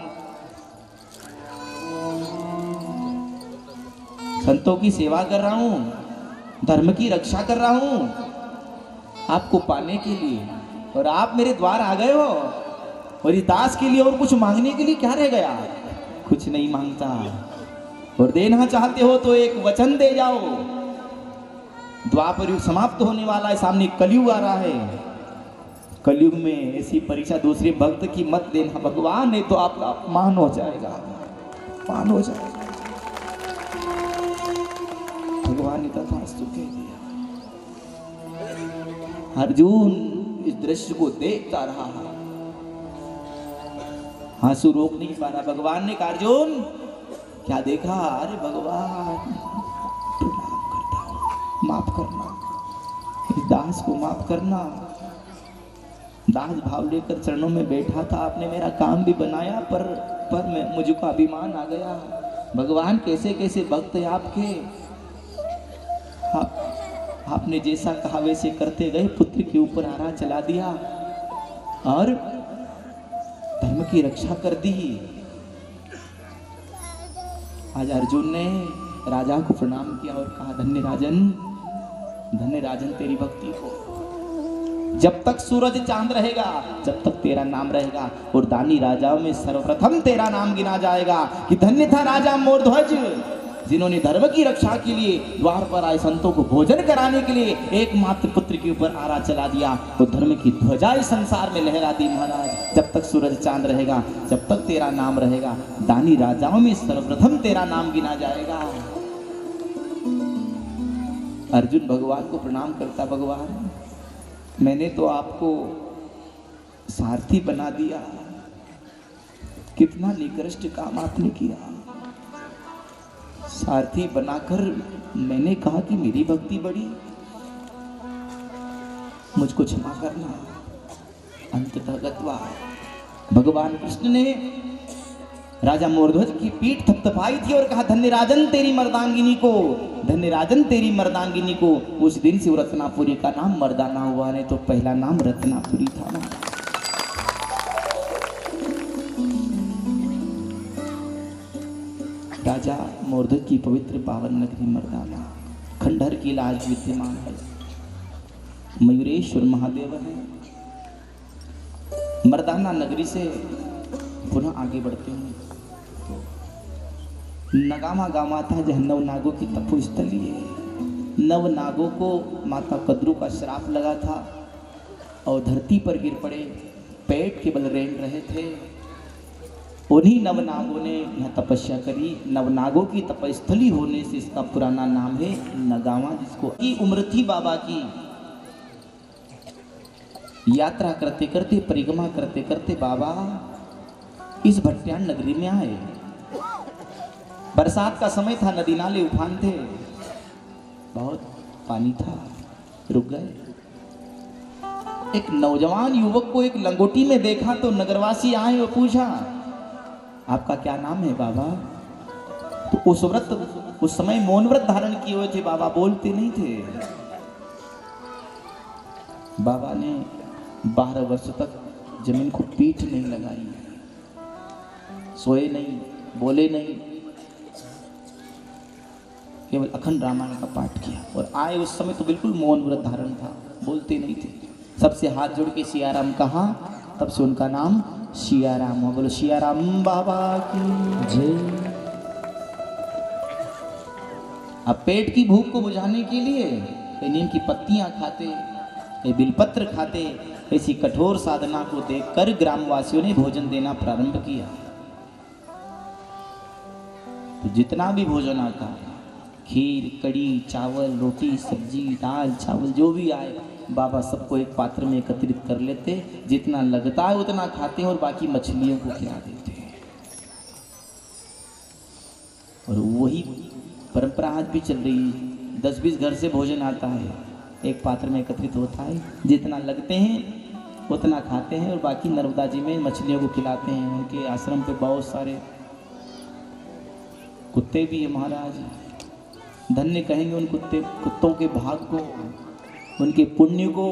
संतों की सेवा कर रहा हूं, धर्म की रक्षा कर रहा हूं आपको पाने के लिए, और आप मेरे द्वार आ गए हो। और इस दास के लिए और कुछ मांगने के लिए क्या रह गया? कुछ नहीं मांगता। और देना चाहते हो तो एक वचन दे जाओ। द्वापर युग समाप्त होने वाला है, सामने कलयुग आ रहा है। कलयुग में ऐसी परीक्षा दूसरे भक्त की मत देना भगवान, नहीं तो आपका अपमान हो जाएगा, अपमान हो जाएगा। भगवान ने तथास्तु कह दिया। अर्जुन इस दृश्य को देखता रहा, आंसू रोक नहीं पा रहा। भगवान ने कहा, अर्जुन क्या देखा? अरे भगवान प्रणाम करता हूं, माफ करना, इस दास को माफ करना। दास भाव लेकर चरणों में बैठा था, आपने मेरा काम भी बनाया, पर मैं मुझको अभिमान आ गया। भगवान कैसे कैसे भक्त हैं आपके, आपने जैसा कहा वैसे करते गए, पुत्र के ऊपर आरा चला दिया और धर्म की रक्षा कर दी। आज अर्जुन ने राजा को प्रणाम किया और कहा, धन्य राजन तेरी भक्ति को। जब तक सूरज चांद रहेगा, जब तक तेरा नाम रहेगा, और दानी राजाओं में सर्वप्रथम तेरा नाम गिना जाएगा कि धन्य था राजा मोरध्वज, जिन्होंने धर्म की रक्षा के लिए द्वार पर आए संतों को भोजन कराने के लिए एकमात्र पुत्र के ऊपर आरा चला दिया, तो धर्म की ध्वजा इस संसार में लहरा दी। महाराज जब तक सूरज चांद रहेगा, जब तक तेरा नाम रहेगा, दानी राजाओं में सर्वप्रथम तेरा नाम गिना जाएगा। अर्जुन भगवान को प्रणाम करता, भगवान मैंने तो आपको सारथी बना दिया, कितना निकृष्ट काम आपने किया। सारथी बनाकर मैंने कहा कि मेरी भक्ति बड़ी, मुझको क्षमा करना। अंततः गत्वा भगवान कृष्ण ने राजा मोरध्वज की पीठ थपथपाई थी और कहा, धन्य राजन तेरी मर्दांगिनी को, धन्य राजन तेरी मर्दांगिनी को। उस दिन से रत्नापुरी का नाम मर्दाना हुआ, नहीं तो पहला नाम रत्नापुरी था ना। राजा मोरध्वज की पवित्र पावन नगरी मर्दाना, खंडहर की लाज विद्यमान है, मयूरेश्वर महादेव है। मर्दाना नगरी से पुनः आगे बढ़ते हैं, नगामा गांव आता है जहाँ नव नागों की तपोस्थली है। नव नागों को माता कद्रू का श्राप लगा था और धरती पर गिर पड़े, पेट के बल रेंग रहे थे। उन्हीं नवनागों ने यहाँ तपस्या करी। नवनागों की तपस्थली होने से इसका पुराना नाम है नगावा, जिसको की उम्र थी बाबा की। यात्रा करते करते, परिक्रमा करते करते बाबा इस भट्ट्यान नगरी में आए। बरसात का समय था, नदी नाले उफान थे। बहुत पानी था, रुक गए। एक नौजवान युवक को एक लंगोटी में देखा तो नगरवासी आए और पूछा, आपका क्या नाम है बाबा? तो उस समय मौन व्रत धारण किए हुए थे बाबा, बोलते नहीं थे। बाबा ने 12 वर्ष तक जमीन को पीठ नहीं लगाई, सोए नहीं, बोले नहीं, केवल अखंड रामायण का पाठ किया। और आए उस समय तो बिल्कुल मौन व्रत धारण था, बोलते नहीं थे। सबसे हाथ जोड़ के सियाराम कहा, तब से उनका नाम सियाराम हुआ। बोलो सियाराम बाबा की जय। अब पेट की भूख को बुझाने के लिए नीम की पत्तियां खाते, बिलपत्र खाते, ऐसी कठोर साधना को देखकर ग्रामवासियों ने भोजन देना प्रारंभ किया। तो जितना भी भोजन आता, खीर, कड़ी, चावल, रोटी, सब्जी, दाल, चावल जो भी आए, बाबा सबको एक पात्र में एकत्रित कर लेते, जितना लगता है उतना खाते हैं और बाकी मछलियों को खिला देते हैं। और वही परंपरा आज भी चल रही है। 10-20 घर से भोजन आता है, एक पात्र में एकत्रित होता है, जितना लगते हैं उतना खाते हैं और बाकी नर्मदा जी में मछलियों को खिलाते हैं। उनके आश्रम पे बहुत सारे कुत्ते भी है महाराज, धन्य कहेंगे उन कुत्तों के भाग को, उनके पुण्य को।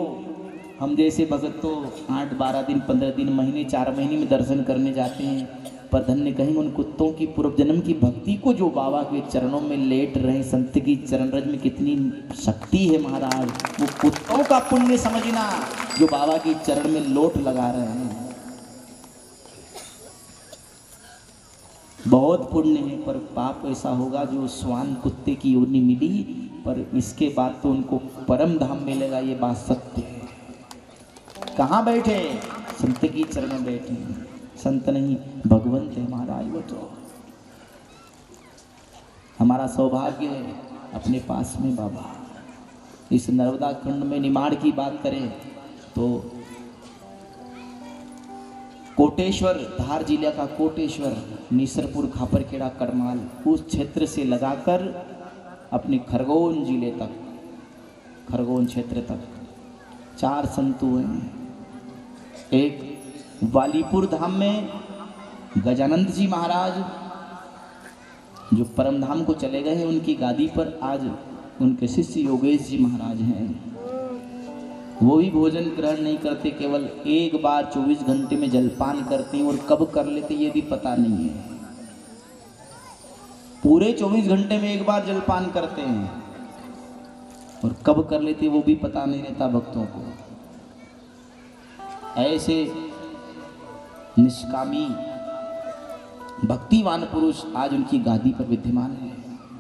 हम जैसे भगत तो 8, 12 दिन, 15 दिन, महीने, 4 महीने में दर्शन करने जाते हैं, पर धन्य कहेंगे उन कुत्तों की पूर्व जन्म की भक्ति को, जो बाबा के चरणों में लेट रहे। संत की चरण रज में कितनी शक्ति है महाराज, वो कुत्तों का पुण्य समझना जो बाबा के चरण में लोट लगा रहे हैं। बहुत पुण्य है, पर पाप ऐसा होगा जो स्वान कुत्ते की योनि मिली, पर इसके बाद तो उनको परम धाम मिलेगा, ये बात सत्य है। कहाँ बैठे? संत की चरण में बैठे। संत नहीं, भगवंत है महाराज। वो तो हमारा सौभाग्य है अपने पास में बाबा। इस नर्मदा खंड में निमाड़ की बात करें तो कोटेश्वर, धार जिले का कोटेश्वर, निसरपुर, खापरखेड़ा, करमाल, उस क्षेत्र से लगाकर अपने खरगोन जिले तक, खरगोन क्षेत्र तक 4 संतु हैं। एक वालीपुर धाम में गजानंद जी महाराज जो परम धाम को चले गए हैं, उनकी गादी पर आज उनके शिष्य योगेश जी महाराज हैं। वो भी भोजन ग्रहण नहीं करते, केवल एक बार 24 घंटे में जलपान करते हैं, और कब कर लेते ये भी पता नहीं है। पूरे 24 घंटे में एक बार जलपान करते हैं और कब कर लेते वो भी पता नहीं रहता भक्तों को। ऐसे निष्कामी भक्तिवान पुरुष आज उनकी गादी पर विद्यमान है,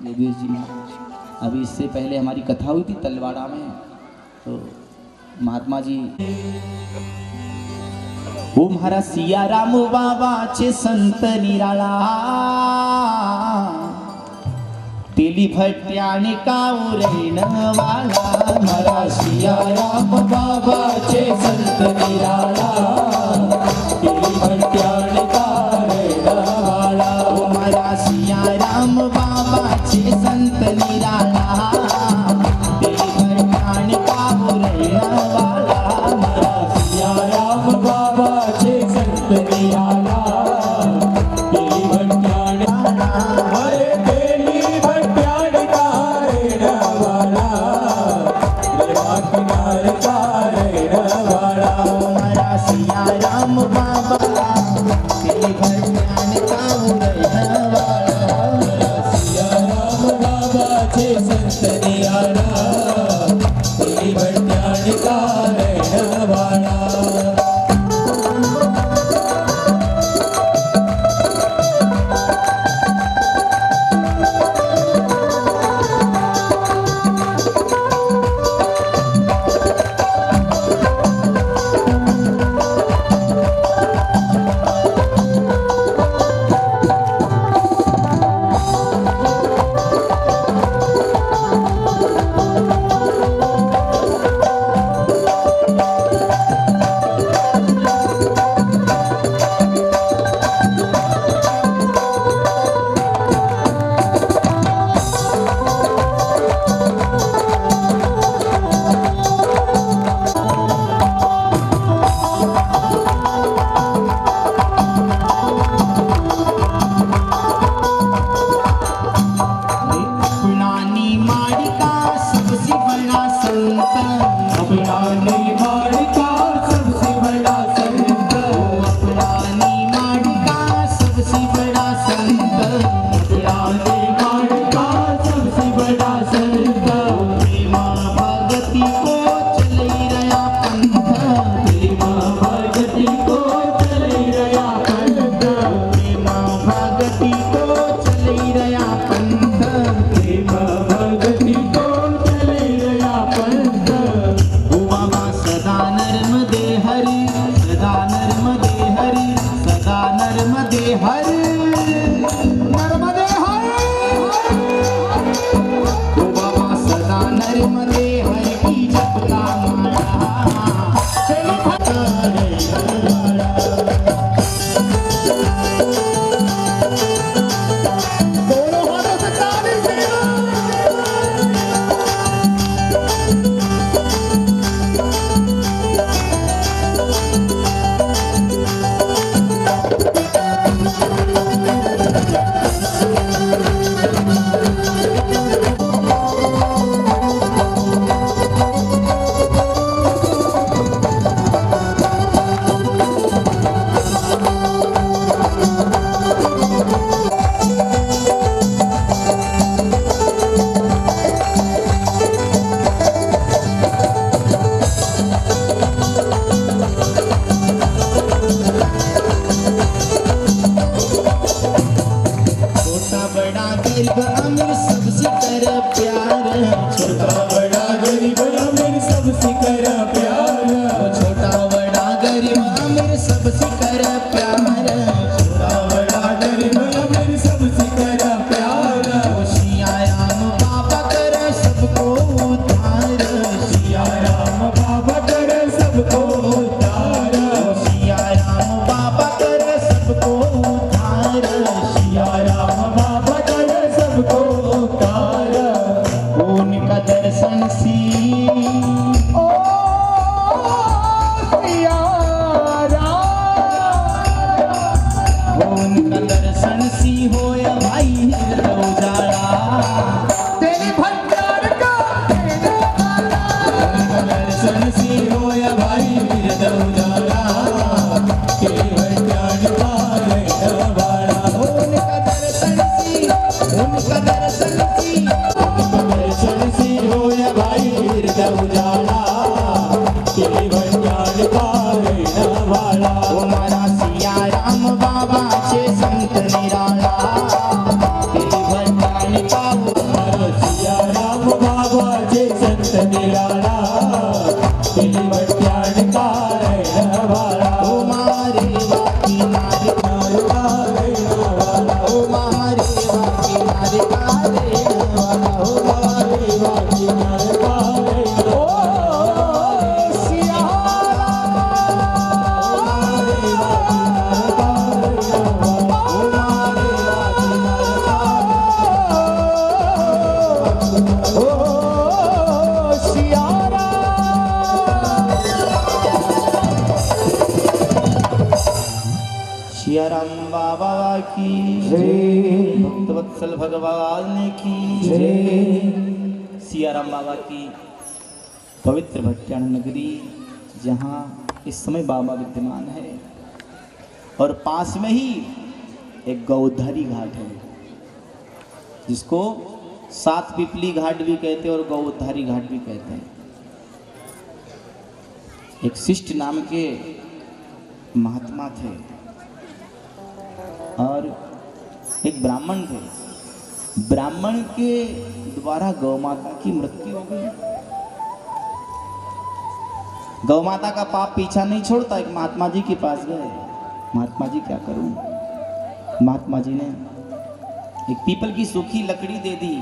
योगेश जी महाराज। अभी इससे पहले हमारी कथा हुई थी तलवाड़ा में, तो महात्मा जी वो महारा सिया राम बाबा छे संत निराला, तेली भट्याने कावरेण वाला। हमारा सिया राम बाबा छे संत निराला, तेली भट्याण कावरेण वाला। हमारा सिया राम बाबा छे संत निराला, तेली भट्याने कावरेण वाला। हमारा सिया राम बाबा छे संत निराला, तेली भट्याण हरे तेली भट्याण कावरेण वाला, रेवा किनार कावरेण वाला। हमारा सिया राम बाबा तेली भट्याने कावरेण वाला। सिया राम बाबा छे संत निराला, तेली भट्याण कावरेण वाला। कर प्यार, वो छोटा बड़ा गरीब अमीर सबसे कर प्यार, छोटा बड़ा गरीब अमीर सबसे कर प्यार, वो सिया राम बाबा कर सबको उद्धार, सिया राम बाबा कर सबको उद्धार, सिया राम बाबा कर सबको उद्धार, सिया राम बाबा कर सबको उद्धार। उनका दर्शन सी ओ सिया राम, उनका दर्शन सी होया भाई हृदय उजाड़ा, तेरी भंडार का देने वाला, उनका दर्शन सी होया भाई हृदय उजाड़ा, केवल ज्ञान पाने वाला, उनका दर्शन सी, उनका दर्शन सी, दर्शन से होया भाई हृदय उजाला, केवल ज्ञान पाने वाला, हमारा सिया राम बाबा छे संत निराला, केवल ज्ञान पाओ, सिया राम बाबा जे संत निराला, केवल ज्ञान पाने वाला, हमारे बाकी नारे वाला, हमारे बाकी नारे कारे वाला, हमारे बाकी नारे ओ सिया ओ सिया सिया राम बाबा की जय। भक्तवत्सल भगवान की जय। सिया राम बाबा की पवित्र भट्टान नगरी, जहाँ इस समय बाबा विद्यमान है, और पास में ही एक गौधारी घाट है, जिसको सात पिपली घाट भी कहते हैं और गौधारी घाट भी कहते हैं। एक शिष्ट नाम के महात्मा थे और एक ब्राह्मण थे। ब्राह्मण के द्वारा गौ माता की मृत्यु हो गई। गौ माता का पाप पीछा नहीं छोड़ता। एक महात्मा जी के पास गए, महात्मा जी क्या करूं? महात्मा जी ने एक पीपल की सूखी लकड़ी दे दी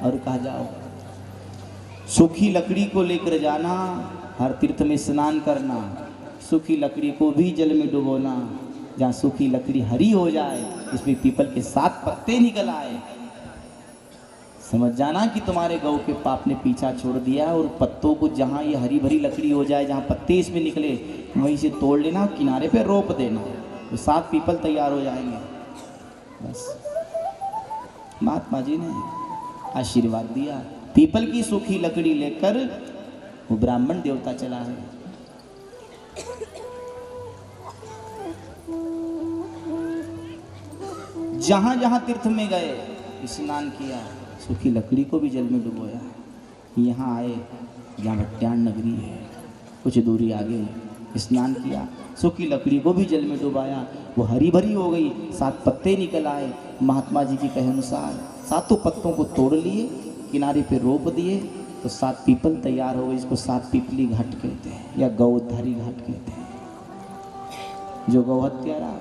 और कहा जाओ, सूखी लकड़ी को लेकर जाना, हर तीर्थ में स्नान करना, सूखी लकड़ी को भी जल में डुबोना, जहाँ सूखी लकड़ी हरी हो जाए, इसमें पीपल के 7 पत्ते निकल आए, समझ जाना कि तुम्हारे गौ के पाप ने पीछा छोड़ दिया। और पत्तों को जहाँ ये हरी भरी लकड़ी हो जाए, जहाँ पत्ते इसमें निकले, वहीं से तोड़ लेना, किनारे पे रोप देना, तो 7 पीपल तैयार हो जाएंगे। बस महात्मा जी ने आशीर्वाद दिया। पीपल की सूखी लकड़ी लेकर वो ब्राह्मण देवता चला है। जहां जहां तीर्थ में गए, स्नान किया, सूखी लकड़ी को भी जल में डुबोया। यहाँ आए जहाँ भट्टान नगरी है, कुछ दूरी आगे स्नान किया, सूखी लकड़ी को भी जल में डुबाया, वो हरी भरी हो गई, 7 पत्ते निकल आए। महात्मा जी के कहे अनुसार 7 पत्तों को तोड़ लिए, किनारे पे रोप दिए, तो 7 पीपल तैयार हो गए, जिसको 7 पीपली घाट कहते हैं या गौधारी घाट कहते हैं। जो गौहत्यारा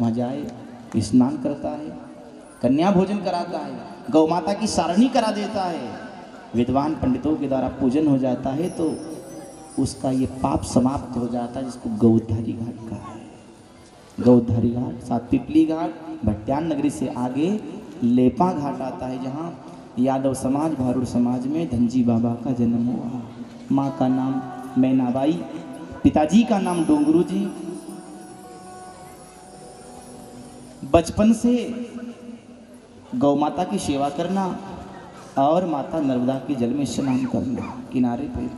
वहाँ जाए, स्नान करता है, कन्या भोजन कराता है, गौ माता की सारणी करा देता है, विद्वान पंडितों के द्वारा पूजन हो जाता है, तो उसका ये पाप समाप्त हो जाता है, जिसको गौधारी घाट कहा है। गौधारी घाट, 7 पीपली घाट, भट्टान नगरी से आगे लेपा घाट आता है, जहाँ यादव समाज भारुड़ समाज में धनजी बाबा का जन्म हुआ। माँ का नाम मैनाबाई, पिताजी का नाम डोंगरू जी। बचपन से गौ माता की सेवा करना और माता नर्मदा के जल में स्नान करना। किनारे पे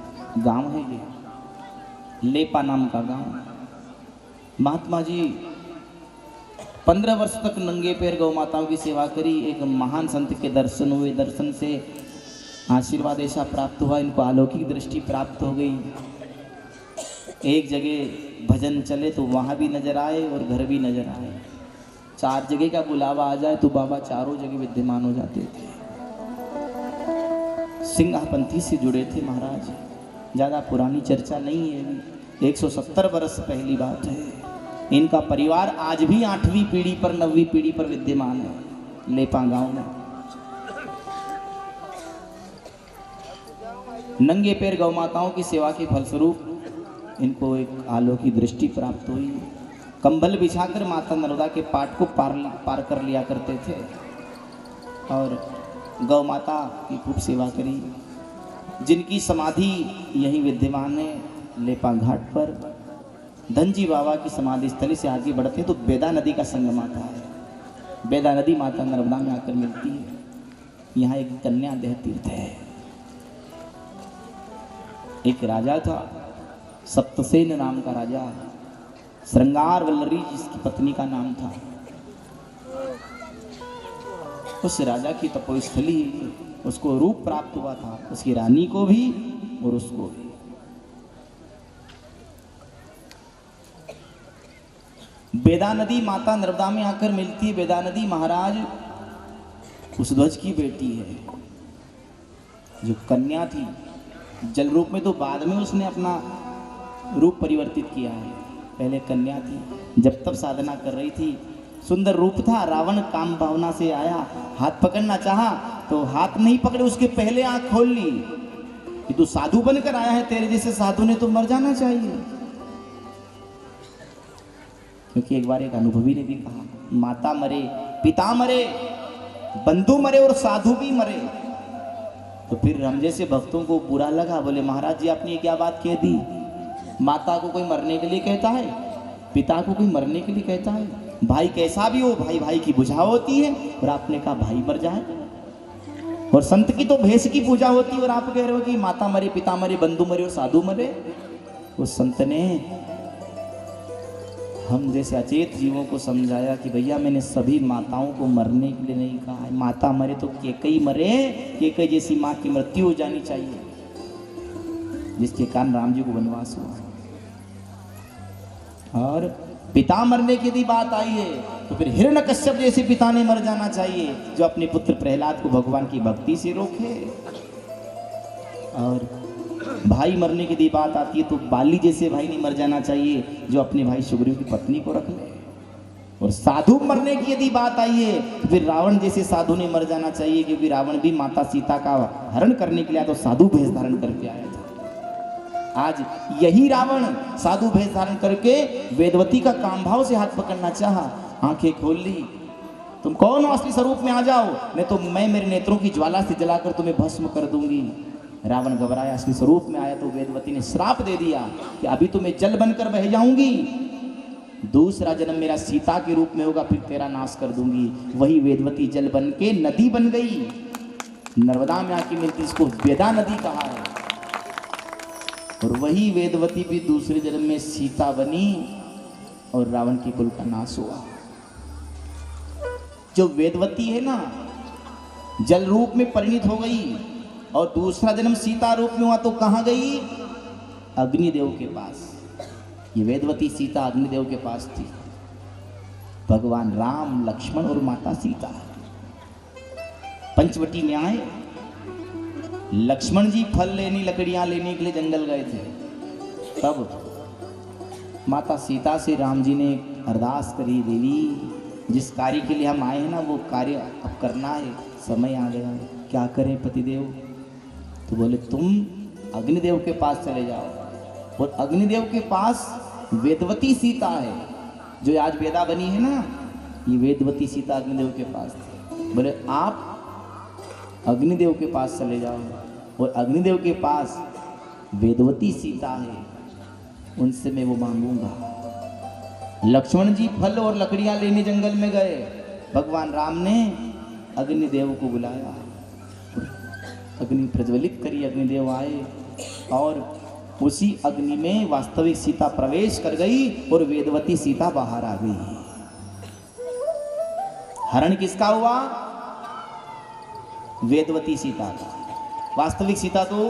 गांव है ये, लेपा नाम का गांव। महात्मा जी 15 वर्ष तक नंगे पैर गौ माताओं की सेवा करी। एक महान संत के दर्शन हुए, दर्शन से आशीर्वाद ऐसा प्राप्त हुआ, इनको अलौकिक दृष्टि प्राप्त हो गई। एक जगह भजन चले तो वहाँ भी नजर आए और घर भी नजर आए। 4 जगह का बुलावा आ जाए तो बाबा चारों जगह विद्यमान हो जाते थे। सिंगापंथी से जुड़े थे महाराज। ज़्यादा पुरानी चर्चा नहीं है, 170 वर्ष पहली बात है। इनका परिवार आज भी 8वीं पीढ़ी पर 9वीं पीढ़ी पर विद्यमान है लेपा गांव में। नंगे पैर गौ माताओं की सेवा के फलस्वरूप इनको एक आलो की दृष्टि प्राप्त हुई। कंबल बिछाकर माता नर्मदा के पाट को पार कर लिया करते थे और गौ माता की खूब सेवा करी। जिनकी समाधि यहीं विद्यमान है लेपा घाट पर। धनजी बाबा की समाधि स्थली से आगे बढ़ते तो बेदा नदी का संगम आता है। बेदा नदी माता नर्मदा में आकर मिलती है। यहाँ एक कन्या देह तीर्थ है। एक राजा था, सप्तसेन नाम का राजा, श्रृंगार वल्लरी जिसकी पत्नी का नाम था। उस राजा की तपोस्थली उसको रूप प्राप्त हुआ था, उसकी रानी को भी और उसको भी। बेदा नदी माता नर्मदा में आकर मिलती है। बेदा नदी महाराज कुशध्वज की बेटी है, जो कन्या थी। जल रूप में तो बाद में उसने अपना रूप परिवर्तित किया है, पहले कन्या थी। जब तब साधना कर रही थी, सुंदर रूप था। रावण काम भावना से आया, हाथ पकड़ना चाहा तो हाथ नहीं पकड़े, उसके पहले आंख खोल ली कि तू साधु बनकर आया है, तेरे जैसे साधु ने तो मर जाना चाहिए। क्योंकि एक बार एक अनुभवी ने भी कहा, माता मरे, पिता मरे, बंधु मरे और साधु भी मरे। तो फिर हम जैसे भक्तों को बुरा लगा, बोले महाराज जी आपने ये क्या बात कह दी? माता को कोई मरने के लिए कहता है, पिता को कोई मरने के लिए कहता है, भाई कैसा भी हो, भाई भाई की पूजा होती है और आपने कहा भाई मर जाए। और संत की तो भैंस की पूजा होती है और आप कह रहे हो कि माता मरे, पिता मरे, बंधु मरे और साधु मरे। उस संत ने हम जैसे अचेत जीवों को समझाया कि भैया मैंने सभी माताओं को मरने के लिए नहीं कहा है। माता मरे तो केकई मरे, केकई जैसी माँ की मृत्यु हो जानी चाहिए, जिसके कारण राम जी को वनवास हुआ। और पिता मरने की यदि बात आई है तो फिर हिरण्यकश्यप जैसे पिता ने मर जाना चाहिए, जो अपने पुत्र प्रहलाद को भगवान की भक्ति से रोके। और भाई मरने की यदि बात आती है तो बाली जैसे भाई नहीं मर जाना चाहिए, जो अपने भाई सुग्रीव की पत्नी को रख ले। और साधु मरने की यदि बात आई है तो फिर रावण जैसे साधु नहीं मर जाना चाहिए, क्योंकि रावण भी माता सीता का हरण करने के लिए आया तो साधु भेष धारण करके आया था। आज यही रावण साधु भेष धारण करके वेदवती का कामभाव से हाथ पकड़ना चाहा, आंखें खोल ली, तुम कौन हो, असली स्वरूप में आ जाओ, नहीं तो मैं मेरे नेत्रों की ज्वाला से जलाकर तुम्हें भस्म कर दूंगी। रावण घबराया, असली स्वरूप में आया तो वेदवती ने श्राप दे दिया कि अभी तो मैं जल बनकर बह जाऊंगी, दूसरा जन्म मेरा सीता के रूप में होगा, फिर तेरा नाश कर दूंगी। वही वेदवती जल बन के नदी बन गई, नर्मदा में आके मिलती, इसको वेदा नदी कहा है। और वही वेदवती भी दूसरे जन्म में सीता बनी और रावण की कुल का नाश हुआ। जो वेदवती है ना, जल रूप में परिणित हो गई और दूसरा जन्म सीता रूप में हुआ तो कहाँ गई? अग्निदेव के पास। ये वेदवती सीता अग्निदेव के पास थी। भगवान राम, लक्ष्मण और माता सीता पंचवटी में आए। लक्ष्मण जी फल लेने, लकड़ियां लेने के लिए जंगल गए थे। तब माता सीता से राम जी ने अरदास करी, देवी जिस कार्य के लिए हम आए हैं ना, वो कार्य अब करना है, समय आ गया है, क्या करें पतिदेव? तो बोले तुम अग्निदेव के पास चले जाओ। और अग्निदेव के पास वेदवती सीता है, जो आज वेदा बनी है ना, ये वेदवती सीता अग्निदेव के पास थी। बोले आप अग्निदेव के पास चले जाओ और अग्निदेव के पास वेदवती सीता है, उनसे मैं वो मांगूंगा। लक्ष्मण जी फल और लकड़ियां लेने जंगल में गए। भगवान राम ने अग्निदेव को बुलाया, अग्नि प्रज्वलित करी, अग्निदेव आए और उसी अग्नि में वास्तविक सीता प्रवेश कर गई और वेदवती सीता बाहर आ गई। हरण किसका हुआ? वेदवती सीता का। वास्तविक सीता तो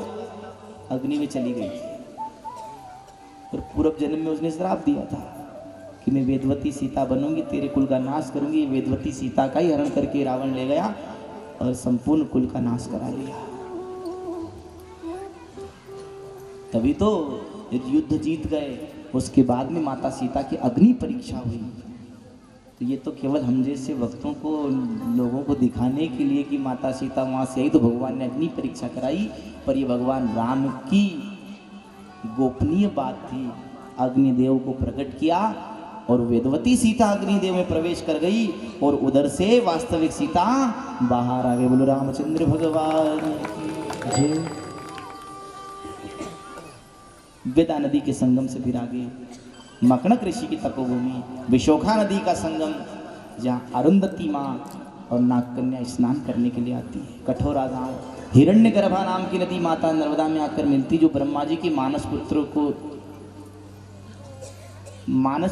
अग्नि में चली गई और पूर्व जन्म में उसने श्राप दिया था कि मैं वेदवती सीता बनूंगी, तेरे कुल का नाश करूंगी। वेदवती सीता का ही हरण करके रावण ले गया और संपूर्ण कुल का नाश करा लिया। तभी तो युद्ध जीत गए, उसके बाद में माता सीता की अग्नि परीक्षा हुई। तो ये तो केवल हम जैसे भक्तों को, लोगों को दिखाने के लिए कि माता सीता वहाँ से आई तो भगवान ने अग्नि परीक्षा कराई, पर ये भगवान राम की गोपनीय बात थी। अग्निदेव को प्रकट किया और वेदवती सीता अग्निदेव में प्रवेश कर गई और उधर से वास्तविक सीता बाहर आ गए। बोलो रामचंद्र भगवान की जय। वेदा नदी के संगम से फिर आगे मकणक ऋषि की तपोभूमि, विशोखा नदी का संगम, जहाँ अरुंधति माँ और नागकन्या स्नान करने के लिए आती है। कठोरा गांव, हिरण्यगर्भा नाम की नदी माता नर्मदा में आकर मिलती, जो ब्रह्मा जी की मानस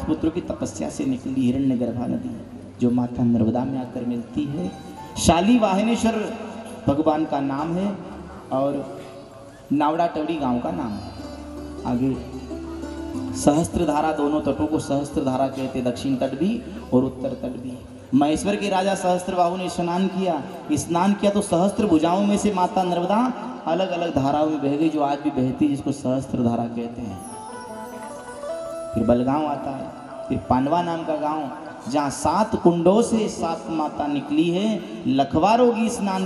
पुत्रों की तपस्या से निकली हिरण्यगर्भा नदी, जो माता नर्मदा में आकर मिलती है। शाली वाहिनेश्वर भगवान का नाम है और नावड़ा टवड़ी गांव का नाम है। आगे सहस्त्रधारा, दोनों तटों को सहस्त्रधारा कहते, दक्षिण तट भी और उत्तर तट भी। महेश्वर के राजा सहस्त्रबाहु ने स्नान किया तो सहस्त्र भुजाओं में से माता नर्मदा अलग अलग धाराओं में बह गई, जो आज भी बहती, जिसको सहस्त्रधारा कहते हैं। फिर बलगांव आता है, फिर पांडवा नाम का गांव, जहाँ 7 कुंडों से 7 माता निकली है, लखवारों की स्नान